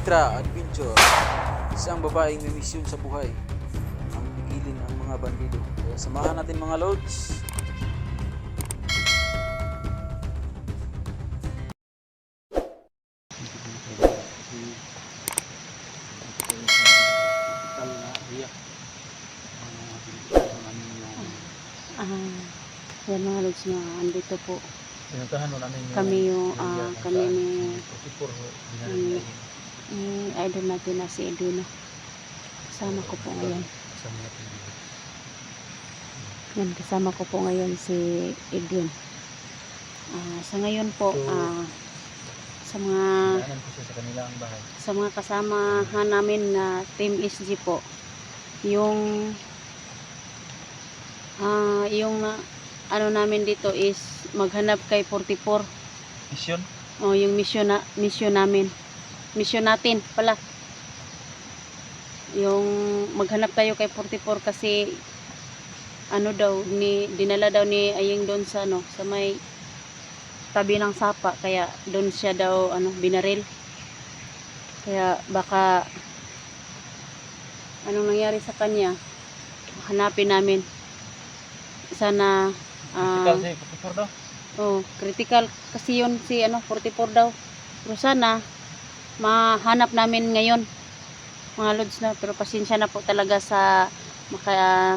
Negra Adventure. Isang babaeng may misyon sa buhay ang pigilin ang mga bandido. Kaya samahan natin mga lods. Yan mga lods na andito po. Pinuntahan mo namin yung Kami yung area kung kami saan ni si Pusipur binaril idol natin na si Edwin. Kasama ko po ngayon. kasama natin dito. Yan, kasama ko po ngayon si Edwin. Sa ngayon po, So, sa mga Daanan ko siya sa kanilang bahay. sa mga kasamahan namin na Team SG po, yung ano namin dito is maghanap kay 44. Mission? Yung mission namin. Mission natin pala. Yung maghanap tayo kay 44 kasi ano daw dinala daw ni Aying doon sa sa may tabi ng sapa, kaya doon siya daw binaril. Kaya baka anong nangyari sa kanya, hanapin namin. Sana Critical si Pusipur daw? critical kasi yun si 44 daw. Pero sana mahanap namin ngayon mga lods na, pero pasensya na po talaga sa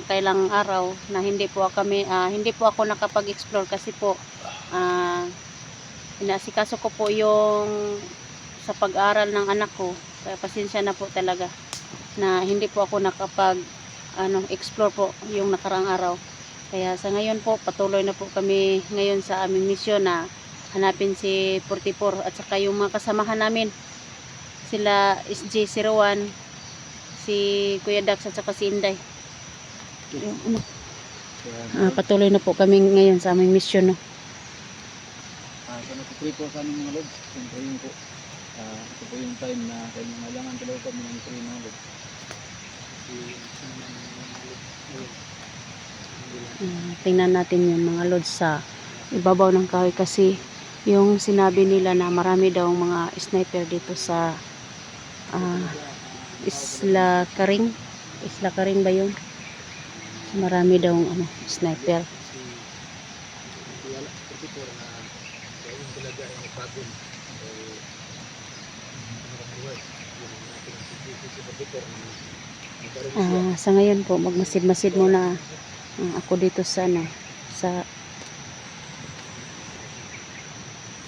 kailang araw na hindi po ako nakapag-explore kasi po inasikaso ko po yung sa pag-aral ng anak ko, kaya pasensya na po talaga na hindi po ako nakapag explore po yung nakarang araw. Kaya sa ngayon po patuloy na po kami ngayon sa aming misyon na hanapin si 44 at saka yung mga kasamahan namin, sila SJ01, si Kuya Dax at saka si Inday. Yung, patuloy na po kami ngayon sa aming misyon. Sa natutuloy po sa aming mga lods. Siyempre yun po. Ito po yung time na kailangan talaga kami ng train mga lods. Tingnan natin yung mga lods sa ibabaw ng kahoy kasi yung sinabi nila na marami daw mga sniper dito sa Isla Karing ba yun? Marami daw sniper. Sa ngayon po magmasid-masid muna ako dito sa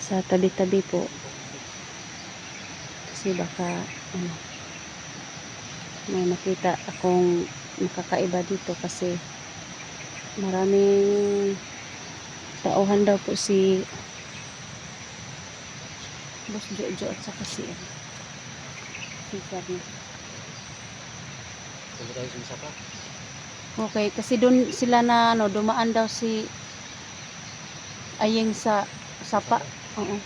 sa tabi-tabi po kasi baka may makita akong nakakaiba dito kasi maraming tauhan daw po si Boss Jojo at saka si Cesar niya. Okay, kasi doon sila na dumaan daw si Aying sa sapa. Oo.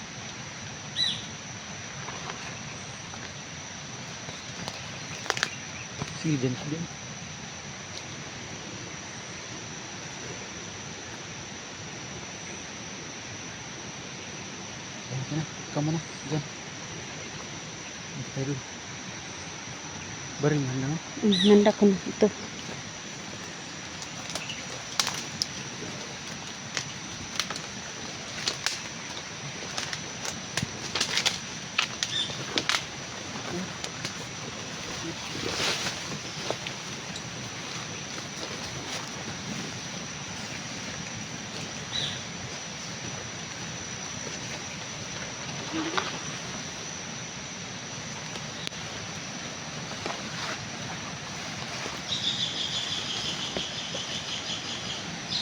Sige, dyan. Kamu na, dyan. Pero baring handa mo? Nanda ko na ito.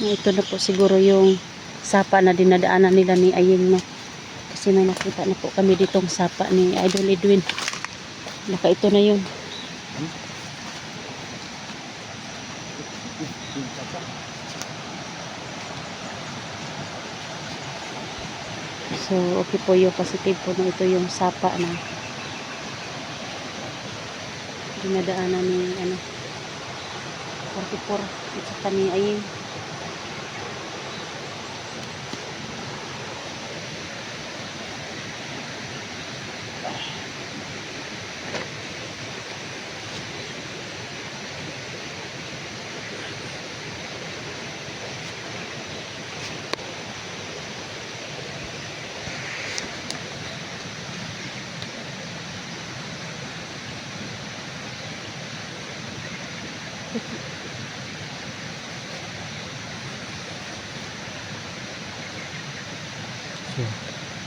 Ito na po siguro yung sapa na dinadaanan nila ni Aying, no? Kasi may nakita na po kami ditong sapa ni Idol Edwin. Baka ito na yun. So okay po yung positive po na ito yung sapa na dinadaanan ni 44 at saka ni Aying.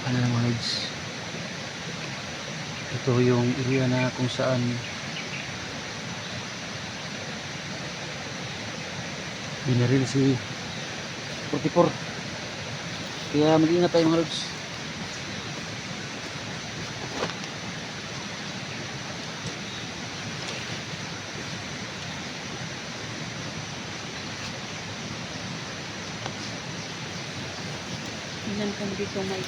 ano na mga lods, ito yung area na kung saan binaril si 44. Kaya mag-ingat tayo mga lods. Tingnan kung dito may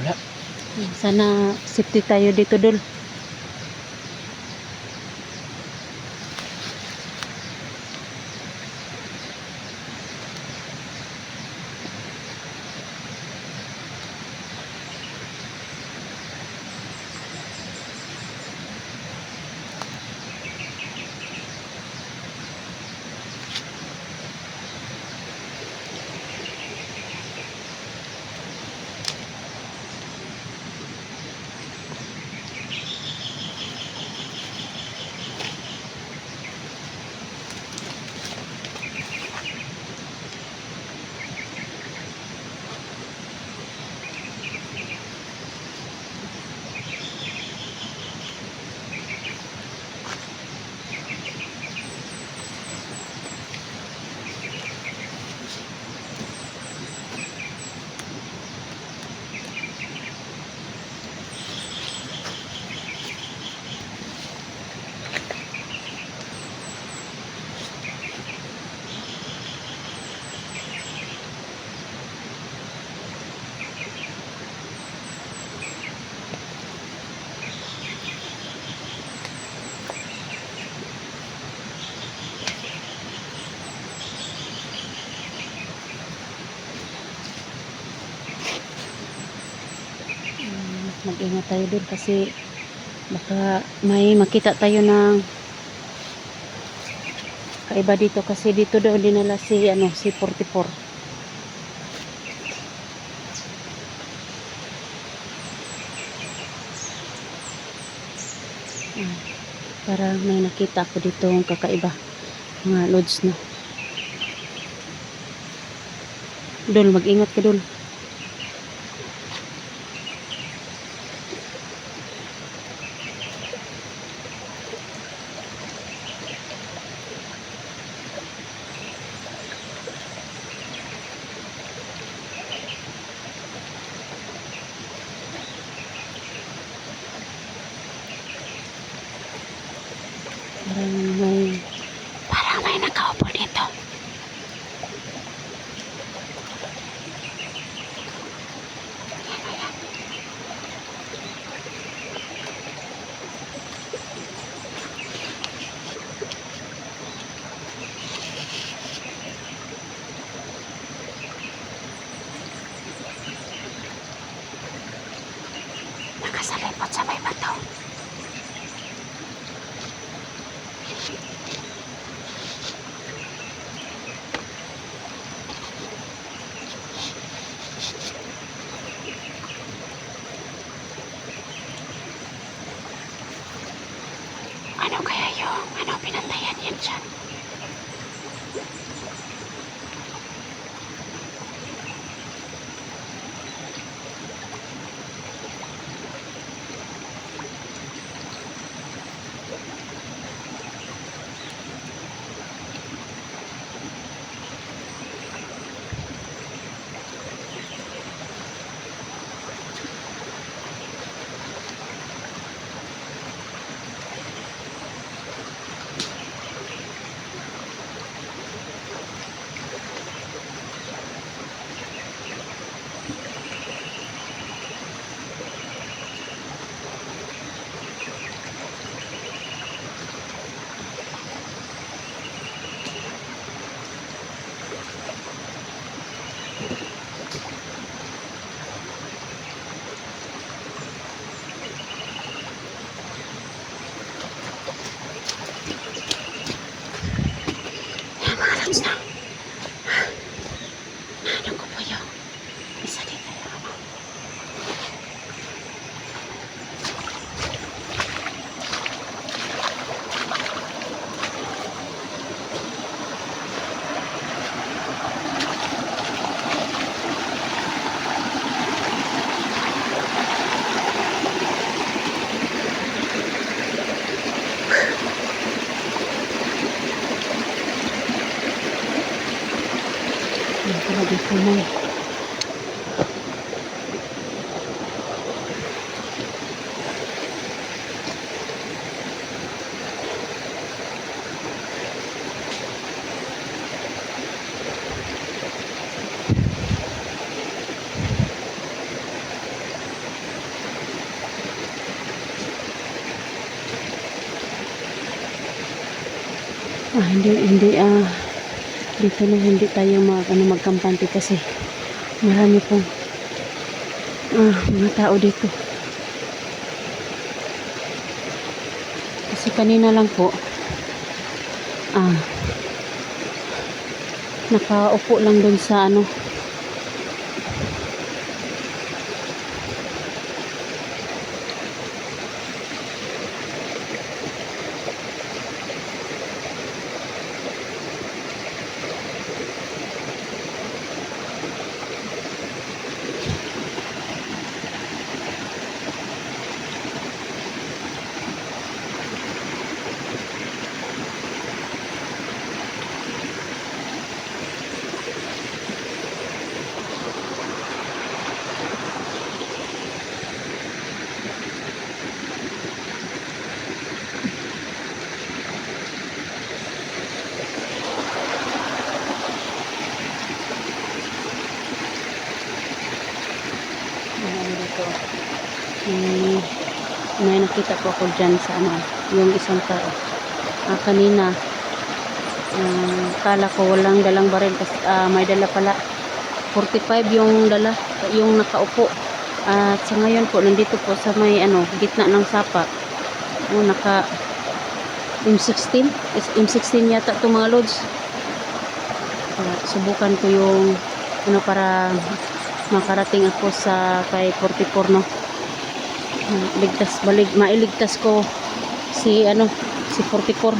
Wala. sana safety tayo dito dul. Mag-ingat tayo dul kasi baka may makita tayo ng kaiba dito kasi dito daw dinala si si 44. Para may nakita ako dito ang kakaiba mga lods na. Dul, mag-ingat ka dul. Parang may nakaupo dito. Nakasalipot sa may bato. Ano kaya yung pinantayan yan dyan? Lods na. Naku po yung isa dito. Yan pala dito mo. Hindi dito na hindi tayo magkampante kasi marami pong mga tao dito. Kasi kanina lang po nakaupo lang dun sa dito. May nakita po ako dyan sa yung isang tao. Kanina kala ko walang dalang baril kasi may dala pala. 45 yung dala, yung nakaupo. At sa ngayon po nandito po sa may gitna ng sapa. Naka M16 yata ito mga lods. Subukan ko yung para makarating ako sa kay 44 mailigtas ko si 44.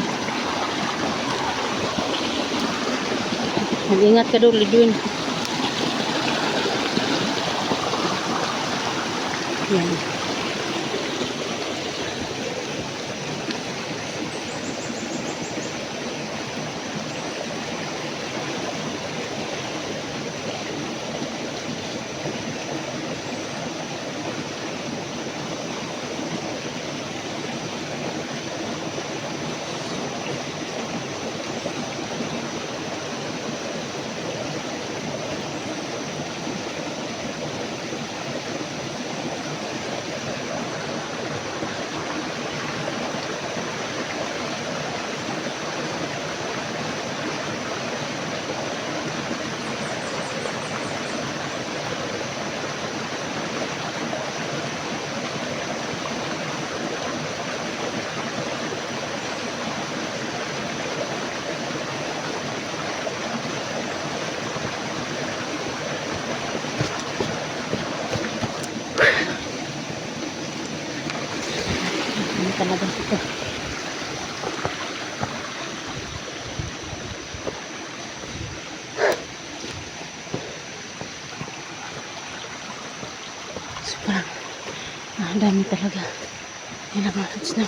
Mag-ingat ka doon, Lidwin. Yan. Talaga ito. Sobrang dami talaga. Yan ang mga na.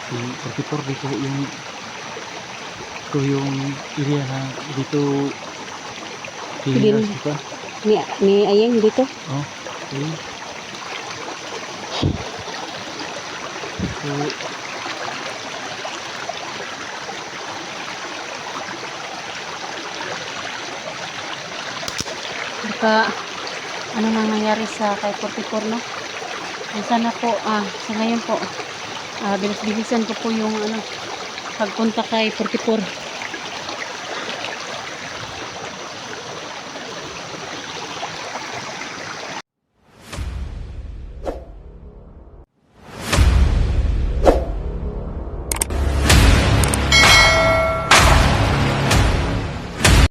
Si 44 dito yung area na dito Din. dito. Ni Ayeng dito. Oh, okay. So, Baka ano nang nangyari sa kay 44, no? Sana po, sa ngayon po, bilis-bilisan ko po yung pagpunta kay 44.